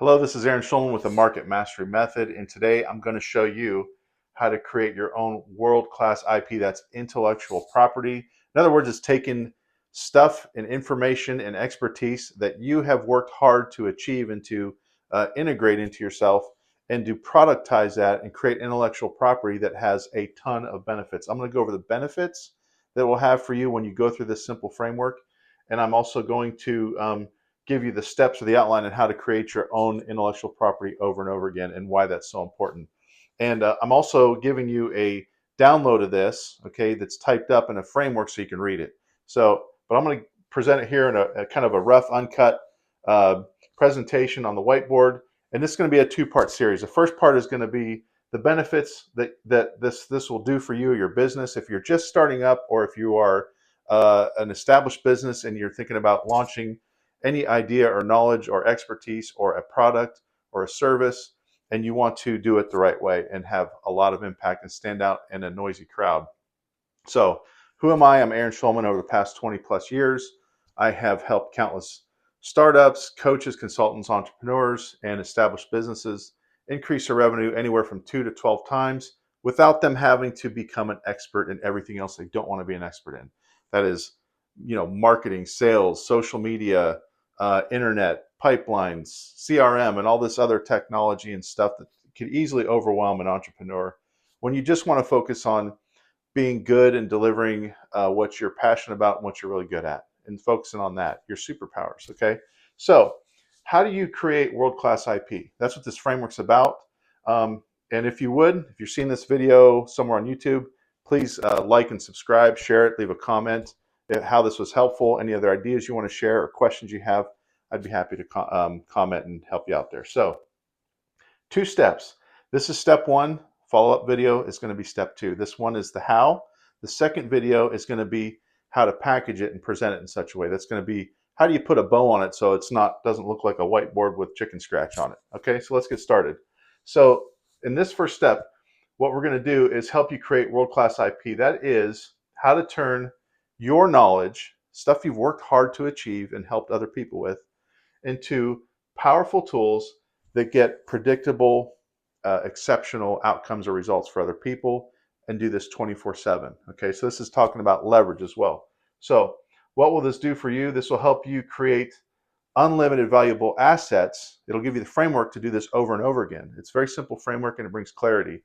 Hello, this is Aaron Schulman with the Market Mastery Method, and today I'm going to show you how to create your own world-class IP that's intellectual property. In other words, it's taking stuff and information and expertise that you have worked hard to achieve and to integrate into yourself and to productize that and create intellectual property that has a ton of benefits. I'm going to go over the benefits that it will have for you when you go through this simple framework, and I'm also going to give you the steps or the outline on how to create your own intellectual property over and over again and why that's so important. And I'm also giving you a download of this, okay, that's typed up in a framework so you can read it. So, but I'm going to present it here in a kind of a rough, uncut presentation on the whiteboard. And this is going to be a two-part series. The first part is going to be the benefits that this will do for you or your business if you're just starting up, or if you are an established business and you're thinking about launching any idea or knowledge or expertise or a product or a service, and you want to do it the right way and have a lot of impact and stand out in a noisy crowd. So, who am I? I'm Aaron Schulman. Over the past 20 plus years, I have helped countless startups, coaches, consultants, entrepreneurs, and established businesses increase their revenue anywhere from 2 to 12 times without them having to become an expert in everything else they don't want to be an expert in. That is, marketing, sales, social media, internet, pipelines, CRM, and all this other technology and stuff that could easily overwhelm an entrepreneur when you just want to focus on being good and delivering what you're passionate about and what you're really good at, and focusing on that, your superpowers. Okay. So, how do you create world-class IP? That's what this framework's about. And if you're seeing this video somewhere on YouTube, please like and subscribe, share it, leave a comment how this was helpful, any other ideas you want to share or questions you have. I'd be happy to comment and help you out there. So, two steps. This is step one. Follow-up video is going to be step two. This one is the how. The second video is going to be how to package it and present it in such a way. That's going to be how do you put a bow on it so it's doesn't look like a whiteboard with chicken scratch on it. Okay, so let's get started. So in this first step, what we're going to do is help you create world-class IP. That is how to turn your knowledge, stuff you've worked hard to achieve and helped other people with, into powerful tools that get predictable, exceptional outcomes or results for other people, and do this 24/7. Okay, so this is talking about leverage as well. So, what will this do for you? This will help you create unlimited valuable assets. It'll give you the framework to do this over and over again. It's a very simple framework and it brings clarity.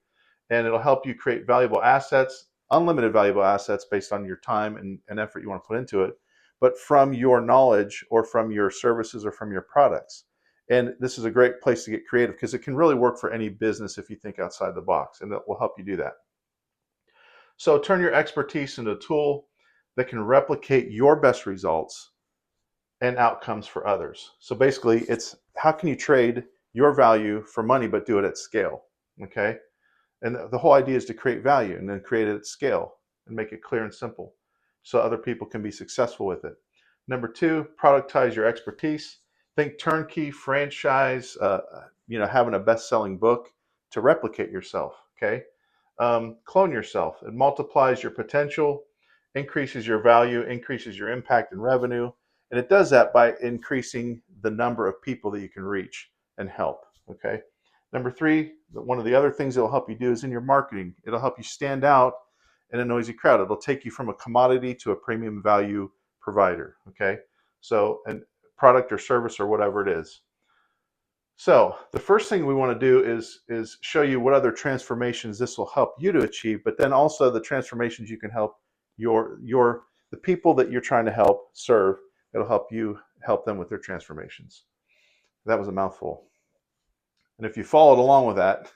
And it'll help you create valuable assets, unlimited valuable assets based on your time and effort you want to put into it, but from your knowledge or from your services or from your products. And this is a great place to get creative because it can really work for any business if you think outside the box, and that will help you do that. So turn your expertise into a tool that can replicate your best results and outcomes for others. So basically, it's how can you trade your value for money but do it at scale, okay? And the whole idea is to create value and then create it at scale and make it clear and simple so other people can be successful with it. Number two, productize your expertise. Think turnkey, franchise, having a best-selling book to replicate yourself, okay? Clone yourself. It multiplies your potential, increases your value, increases your impact and revenue, and it does that by increasing the number of people that you can reach and help, okay? Number three, one of the other things that will help you do is in your marketing. It'll help you stand out in a noisy crowd. It'll take you from a commodity to a premium value provider, okay? So, a product or service or whatever it is. So the first thing we want to do is show you what other transformations this will help you to achieve, but then also the transformations you can help the people that you're trying to help serve. It'll help you help them with their transformations. That was a mouthful. And if you followed along with that,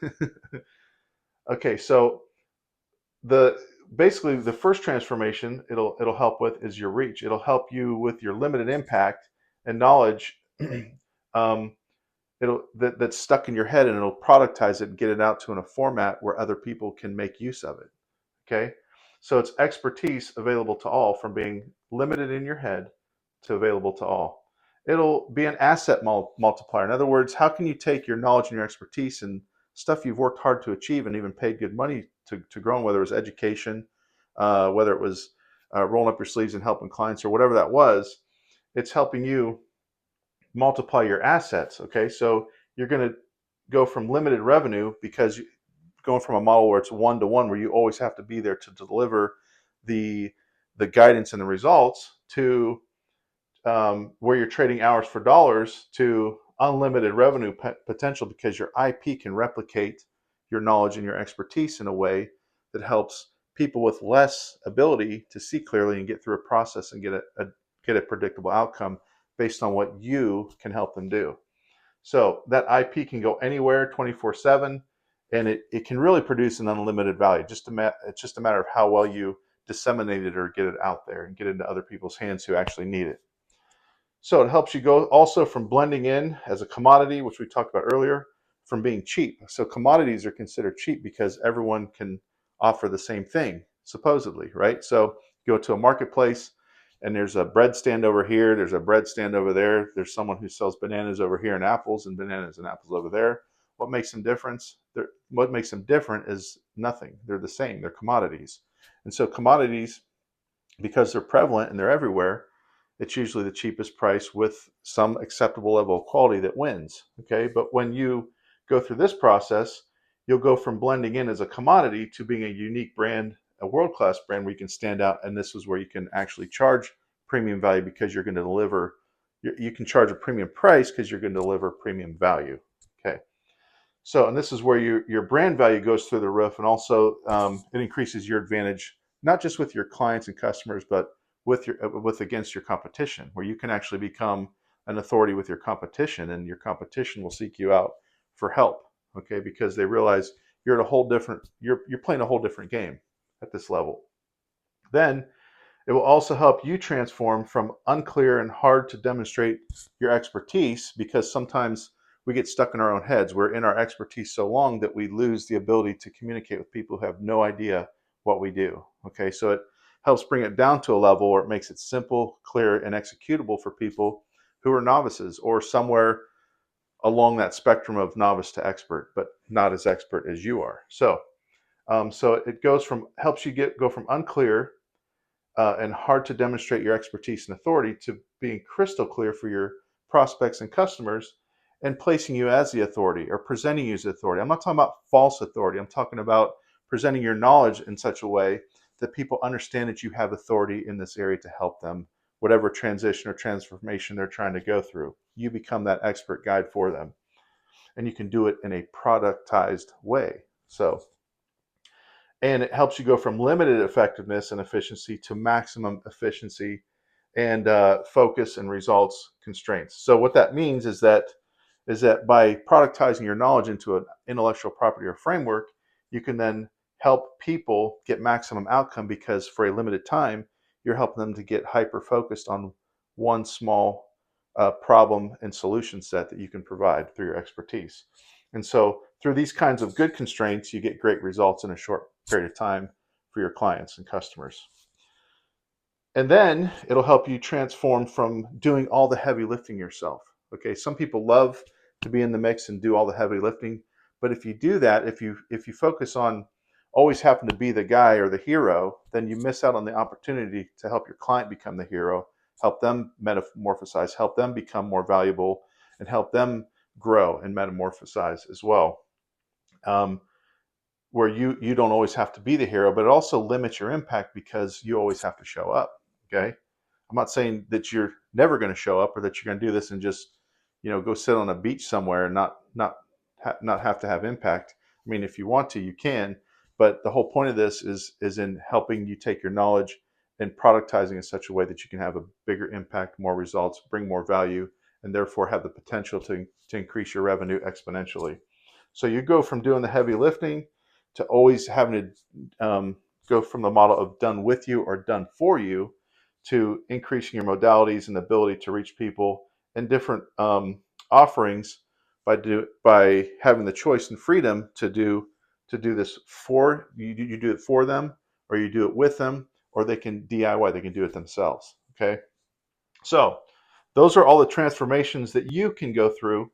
okay, so basically the first transformation it'll help with is your reach. It'll help you with your limited impact and knowledge that's stuck in your head, and it'll productize it and get it out to in a format where other people can make use of it. Okay, so it's expertise available to all, from being limited in your head to available to all. It'll be an asset multiplier. In other words, how can you take your knowledge and your expertise and stuff you've worked hard to achieve and even paid good money to grow in, whether it was education, whether it was rolling up your sleeves and helping clients or whatever that was, it's helping you multiply your assets. Okay, so you're going to go from limited revenue because going from a model where it's one to one, where you always have to be there to deliver the the guidance and the results, to where you're trading hours for dollars, to unlimited revenue potential because your IP can replicate your knowledge and your expertise in a way that helps people with less ability to see clearly and get through a process and get a predictable outcome based on what you can help them do. So that IP can go anywhere 24/7, and it can really produce an unlimited value. It's just a matter of how well you disseminate it or get it out there and get it into other people's hands who actually need it. So it helps you go also from blending in as a commodity, which we talked about earlier, from being cheap. So commodities are considered cheap because everyone can offer the same thing, supposedly, right? So you go to a marketplace and there's a bread stand over here, there's a bread stand over there, there's someone who sells bananas over here and apples and apples over there. What makes them different? What makes them different is nothing. They're the same. They're commodities. And so commodities, because they're prevalent and they're everywhere, it's usually the cheapest price with some acceptable level of quality that wins. Okay, but when you go through this process, you'll go from blending in as a commodity to being a unique brand, a world-class brand where you can stand out. And this is where you can actually charge premium value because you're going to deliver. You can charge a premium price because you're going to deliver premium value. Okay. So, and this is where your brand value goes through the roof, and also it increases your advantage, not just with your clients and customers, but with against your competition, where you can actually become an authority with your competition, and your competition will seek you out for help. Okay, because they realize you're at a whole different, you're playing a whole different game at this level. Then it will also help you transform from unclear and hard to demonstrate your expertise, because sometimes we get stuck in our own heads. We're in our expertise so long that we lose the ability to communicate with people who have no idea what we do. Okay, so it helps bring it down to a level where it makes it simple, clear, and executable for people who are novices or somewhere along that spectrum of novice to expert, but not as expert as you are. So it goes from helps you go from unclear and hard to demonstrate your expertise and authority to being crystal clear for your prospects and customers, and placing you as the authority or presenting you as authority. I'm not talking about false authority. I'm talking about presenting your knowledge in such a way that people understand that you have authority in this area to help them, whatever transition or transformation they're trying to go through. You become that expert guide for them, and you can do it in a productized way. And it helps you go from limited effectiveness and efficiency to maximum efficiency and focus and results constraints. So what that means is that by productizing your knowledge into an intellectual property or framework, you can then help people get maximum outcome, because for a limited time, you're helping them to get hyper focused on one small problem and solution set that you can provide through your expertise. And so through these kinds of good constraints, you get great results in a short period of time for your clients and customers. And then it'll help you transform from doing all the heavy lifting yourself. Okay, some people love to be in the mix and do all the heavy lifting, but if you do that, if you focus on always happen to be the guy or the hero, then you miss out on the opportunity to help your client become the hero, help them metamorphosize, help them become more valuable, and help them grow and metamorphosize as well. Um, where you don't always have to be the hero, but it also limits your impact because you always have to show up. Okay, I'm not saying that you're never going to show up or that you're going to do this and just go sit on a beach somewhere and not have to have impact. I mean, if you want to, you can, but the whole point of this is in helping you take your knowledge and productizing in such a way that you can have a bigger impact, more results, bring more value, and therefore have the potential to increase your revenue exponentially. So you go from doing the heavy lifting to always having to go from the model of done with you or done for you to increasing your modalities and ability to reach people and different offerings by having the choice and freedom to do this for you. You do it for them, or you do it with them, or they can DIY. They can do it themselves. Okay, so those are all the transformations that you can go through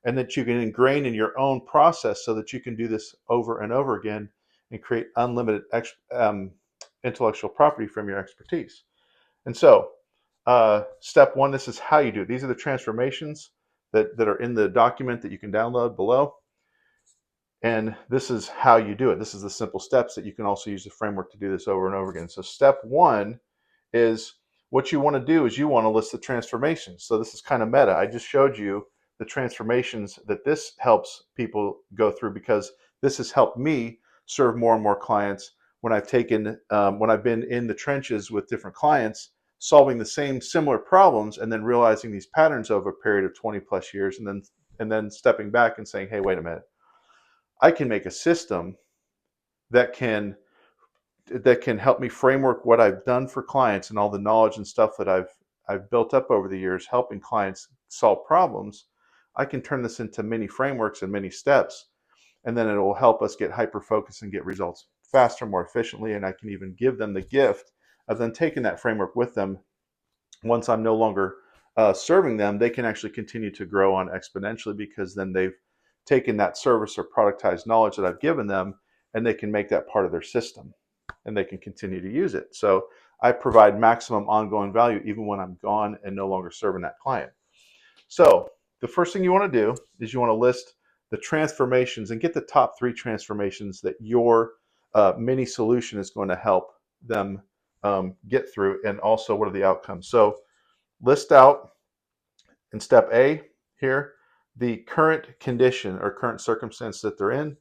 and that you can ingrain in your own process so that you can do this over and over again and create unlimited intellectual property from your expertise. And so, step one, this is how you do it. These are the transformations that are in the document that you can download below. And this is how you do it. This is the simple steps that you can also use the framework to do this over and over again. So step one is what you want to do is you want to list the transformations. So this is kind of meta. I just showed you the transformations that this helps people go through, because this has helped me serve more and more clients when when I've been in the trenches with different clients, solving the same similar problems, and then realizing these patterns over a period of 20 plus years, and then stepping back and saying, hey, wait a minute, I can make a system that can help me framework what I've done for clients and all the knowledge and stuff that I've built up over the years helping clients solve problems. I can turn this into mini frameworks and many steps, and then it will help us get hyper focused and get results faster, more efficiently. And I can even give them the gift of then taking that framework with them. Once I'm no longer serving them, they can actually continue to grow on exponentially, because then they've taken that service or productized knowledge that I've given them, and they can make that part of their system and they can continue to use it. So I provide maximum ongoing value even when I'm gone and no longer serving that client. So the first thing you want to do is you want to list the transformations and get the top 3 transformations that your mini solution is going to help them get through, and also what are the outcomes. So list out in step A here the current condition or current circumstance that they're in,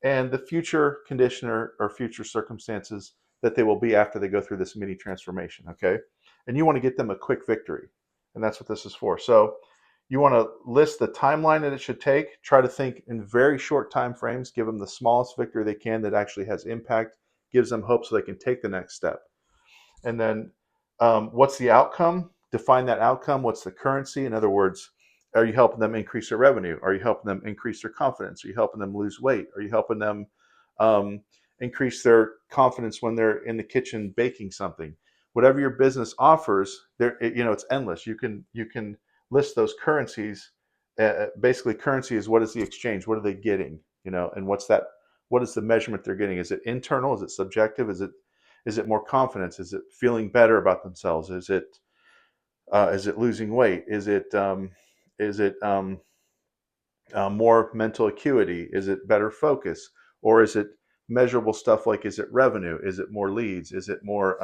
and the future condition or future circumstances that they will be after they go through this mini transformation, okay? And you want to get them a quick victory, and that's what this is for. So you want to list the timeline that it should take. Try to think in very short time frames. Give them the smallest victory they can that actually has impact, gives them hope so they can take the next step. And then what's the outcome? Define that outcome. What's the currency? In other words, are you helping them increase their revenue? Are you helping them increase their confidence? Are you helping them lose weight? Are you helping them increase their confidence when they're in the kitchen baking something? Whatever your business offers, it's endless. You can list those currencies. Basically, currency is, what is the exchange? What are they getting? And what's that? What is the measurement they're getting? Is it internal? Is it subjective? Is it more confidence? Is it feeling better about themselves? Is it losing weight? Is it more mental acuity? Is it better focus? Or is it measurable stuff like, is it revenue? Is it more leads? Is it more,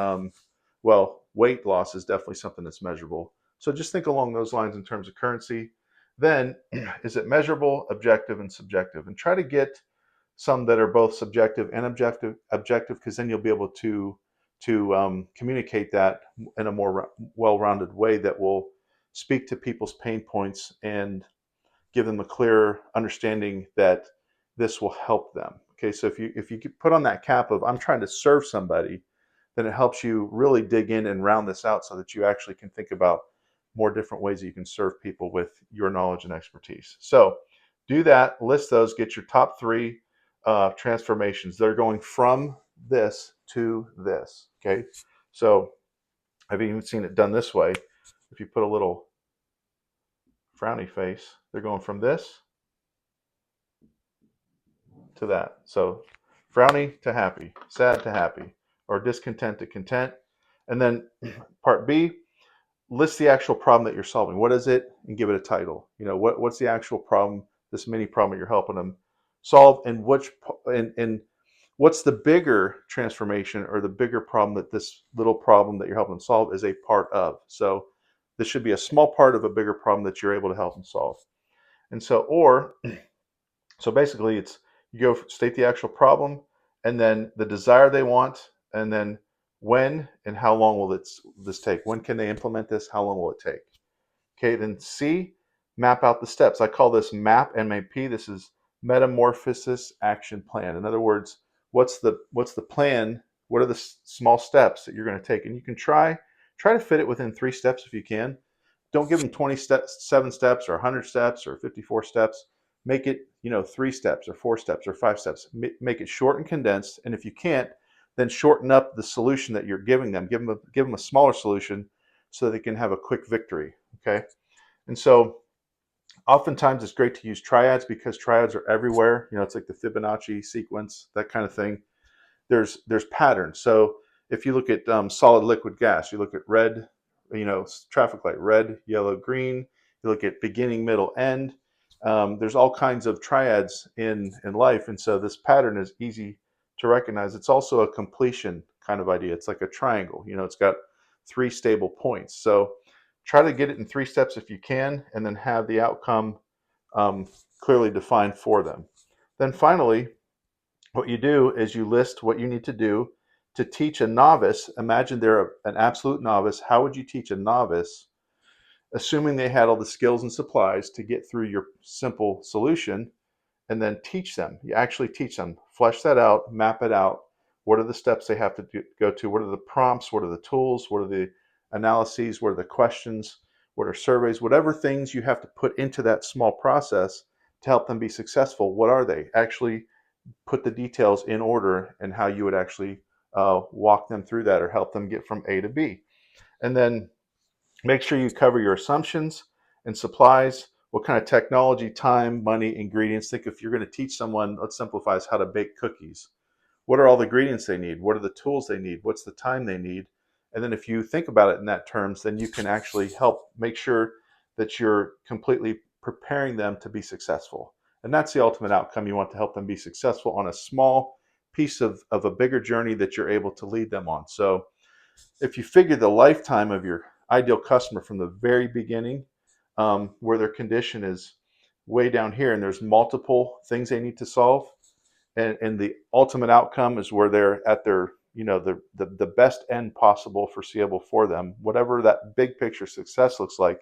weight loss is definitely something that's measurable. So just think along those lines in terms of currency. Then is it measurable, objective, and subjective? And try to get some that are both subjective and objective, because then you'll be able to communicate that in a more well-rounded way that will speak to people's pain points and give them a clear understanding that this will help them. Okay, so if you put on that cap of, I'm trying to serve somebody, then it helps you really dig in and round this out so that you actually can think about more different ways that you can serve people with your knowledge and expertise. So do that, list those, get your top 3 transformations. They're going from this to this. Okay, so I've even seen it done this way. If you put a little frowny face, they're going from this to that. So frowny to happy, sad to happy, or discontent to content. And then part B, list the actual problem that you're solving. What is it? And give it a title. What's the actual problem, this mini problem that you're helping them solve, and what's the bigger transformation or the bigger problem that this little problem that you're helping them solve is a part of. So this should be a small part of a bigger problem that you're able to help them solve. And so basically it's, you go state the actual problem, and then the desire they want, and then when and how long will this take? When can they implement this? How long will it take? Okay, then C, map out the steps. I call this MAP. This is metamorphosis action plan. In other words, what's the plan? What are the small steps that you're going to take? And you can try to fit it within 3 steps if you can. Don't give them 27 steps or 100 steps or 54 steps. Make it 3 steps or 4 steps or 5 steps. Make it short and condensed. And if you can't, then shorten up the solution that you're giving them. Give them a smaller solution so they can have a quick victory. Okay, and so oftentimes it's great to use triads, because triads are everywhere. It's like the Fibonacci sequence, that kind of thing. There's patterns. So if you look at solid liquid gas, you look at red, traffic light, red, yellow, green. You look at beginning, middle, end. There's all kinds of triads in life, and so this pattern is easy to recognize. It's also a completion kind of idea. It's like a triangle. It's got three stable points. So try to get it in 3 steps if you can, and then have the outcome um, clearly defined for them. Then finally, what you do is you list what you need to do to teach a novice. Imagine they're an absolute novice. How would you teach a novice, assuming they had all the skills and supplies to get through your simple solution, and then teach them? You actually teach them, flesh that out, map it out. What are the steps they have to go to? What are the prompts? What are the tools? What are the analyses? What are the questions? What are surveys? Whatever things you have to put into that small process to help them be successful, what are they? Actually put the details in order and how you would actually walk them through that or help them get from A to B. And then make sure you cover your assumptions and supplies. What kind of technology, time, money, ingredients? Think if you're going to teach someone, let's simplify this, how to bake cookies. What are all the ingredients they need? What are the tools they need? What's the time they need? And then if you think about it in that terms, then you can actually help make sure that you're completely preparing them to be successful. And that's the ultimate outcome. You want to help them be successful on a small piece of a bigger journey that you're able to lead them on. So if you figure the lifetime of your ideal customer from the very beginning, where their condition is way down here and there's multiple things they need to solve, and the ultimate outcome is where they're at their the best end possible foreseeable for them, whatever that big picture success looks like,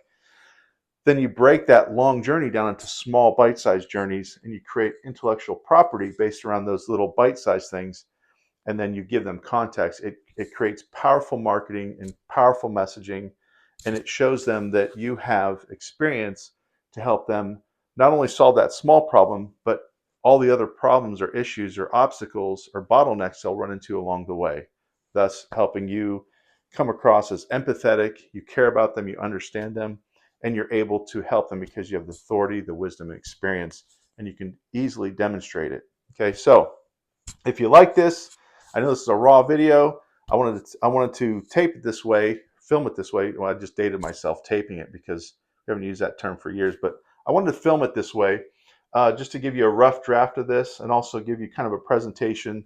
then you break that long journey down into small bite-sized journeys and you create intellectual property based around those little bite-sized things, and then you give them context. It creates powerful marketing and powerful messaging, and it shows them that you have experience to help them not only solve that small problem, but all the other problems or issues or obstacles or bottlenecks they'll run into along the way, thus helping you come across as empathetic. You care about them, you understand them, and you're able to help them because you have the authority, the wisdom, and experience, and you can easily demonstrate it. Okay, so if you like this, I know this is a raw video. I wanted to tape it this way, film it this way. Well, I just dated myself taping it because we haven't used that term for years, but I wanted to film it this way just to give you a rough draft of this and also give you kind of a presentation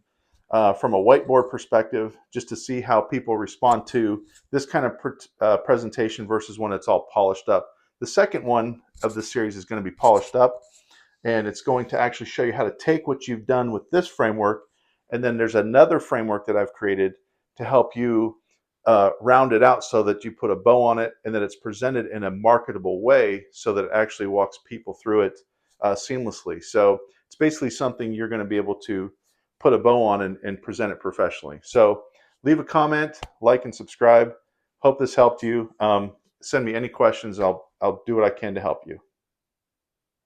from a whiteboard perspective, just to see how people respond to this kind of presentation versus when it's all polished up. The second one of this series is going to be polished up, and it's going to actually show you how to take what you've done with this framework, and then there's another framework that I've created to help you round it out so that you put a bow on it and that it's presented in a marketable way so that it actually walks people through it seamlessly. So it's basically something you're going to be able to put a bow on and present it professionally. So leave a comment, like, and subscribe. Hope this helped you. Send me any questions. I'll do what I can to help you.